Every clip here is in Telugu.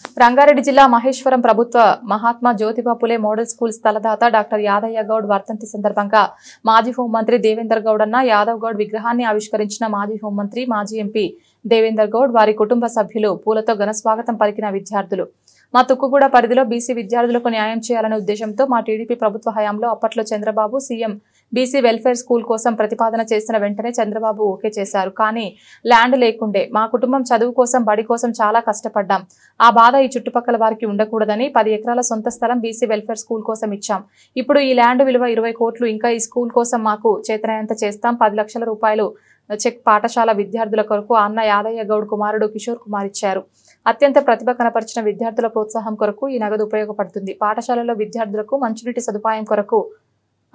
రంగారెడ్డి జిల్లా మహేశ్వరం ప్రభుత్వ మహాత్మా జ్యోతిబా పులే మోడల్ స్కూల్ స్థలదాత డాక్టర్ యాదయ్య గౌడ్ వర్ధంతి సందర్భంగా మాజీ హోంమంత్రి దేవేందర్ గౌడ్ అన్న యాదవ్ గౌడ్ విగ్రహాన్ని ఆవిష్కరించిన మాజీ హోంమంత్రి మాజీ ఎంపీ దేవేందర్ గౌడ్ వారి కుటుంబ సభ్యులు పూలతో ఘన స్వాగతం పలికిన విద్యార్థులు మా తుక్కుగూడ పరిధిలో బీసీ విద్యార్థులకు న్యాయం చేయాలనే ఉద్దేశంతో మా టీడీపీ ప్రభుత్వ హయాంలో అప్పట్లో Chandrababu CM BC welfare school కోసం ప్రతిపాదన చేసిన వెంటనే చంద్రబాబు ఓకే చేశారు. కానీ ల్యాండ్ లేకుండే మా కుటుంబం చదువు కోసం బడి కోసం చాలా కష్టపడ్డాం. ఆ బాధ ఈ చుట్టుపక్కల వారికి ఉండకూడదని 10 ఎకరాల సొంత స్థలం బీసీ వెల్ఫేర్ స్కూల్ కోసం ఇచ్చాం. ఇప్పుడు ఈ ల్యాండ్ విలువ 20 కోట్లు. ఇంకా ఈ స్కూల్ కోసం మాకు చేతనైనంత చేస్తాం. 10 లక్షల రూపాయలు చెక్ పాఠశాల విద్యార్థుల కొరకు అన్న యాదయ్య గౌడ్ కుమారుడు కిషోర్ కుమార్ ఇచ్చారు. అత్యంత ప్రతిభ కనపరిచిన విద్యార్థుల ప్రోత్సాహం కొరకు ఈ నగదు ఉపయోగపడుతుంది. పాఠశాలలో విద్యార్థులకు మంచినీటి సదుపాయం కొరకు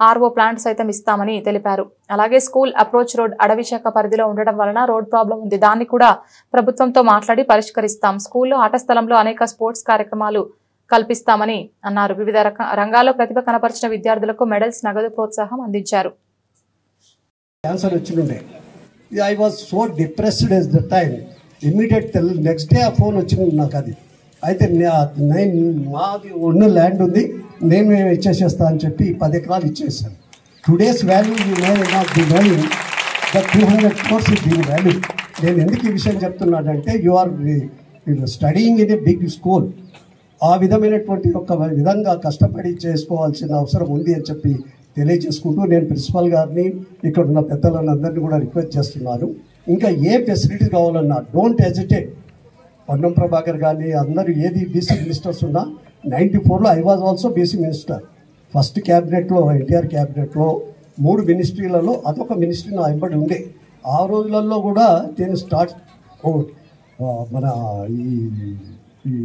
ఆర్ఓ ప్లాంట్ సైతం ఇస్తామని తెలిపారు. అలాగే స్కూల్ అప్రోచ్ రోడ్ అడవి శాఖ పరిధిలో ఉండడం వలన రోడ్ ప్రాబ్లం ఉంది. దాన్ని కూడా ప్రభుత్వంతో మాట్లాడి పరిష్కరిస్తాం. స్కూల్లో ఆట స్థలంలో అనేక స్పోర్ట్స్ కార్యక్రమాలు కల్పిస్తామని అన్నారు. వివిధ రంగాల్లో ప్రతిభ కనపరిచిన విద్యార్థులకు మెడల్స్ నగదు ప్రోత్సాహం అందించారు. I was so depressed at the time. Immediate next day a phone వచ్చింది నాకు. అది అయితే మాది ఉన్న ల్యాండ్ ఉంది, నేను ఇచ్చేసేస్తా అని చెప్పి 10 ఎకరాలు ఇచ్చేసాను. Today's value you may not be knowing that 200 crores is the value. నేను ఎందుకు ఈ విషయం చెప్తున్నానంటే you are studying in a big school. ఆ విధమైనటువంటి ఒక విధంగా కష్టపడి చేసుకోవాల్సిన అవసరం ఉంది అని చెప్పి తెలియజేసుకుంటూ నేను ప్రిన్సిపల్ గారిని ఇక్కడ ఉన్న పెద్దలను అందరినీ కూడా రిక్వెస్ట్ చేస్తున్నాను. ఇంకా ఏ ఫెసిలిటీస్ కావాలన్నా డోంట్ హెజిటేట్. పొన్నం ప్రభాకర్ కానీ అందరూ ఏది బీసీ మినిస్టర్స్ ఉన్నా 94లో I was also BC minister. First క్యాబినెట్లో ఎన్టీఆర్ క్యాబినెట్లో 3 మినిస్ట్రీలలో అదొక మినిస్ట్రీ నా వెంబడి ఉండే. ఆ రోజులలో కూడా నేను మన ఈ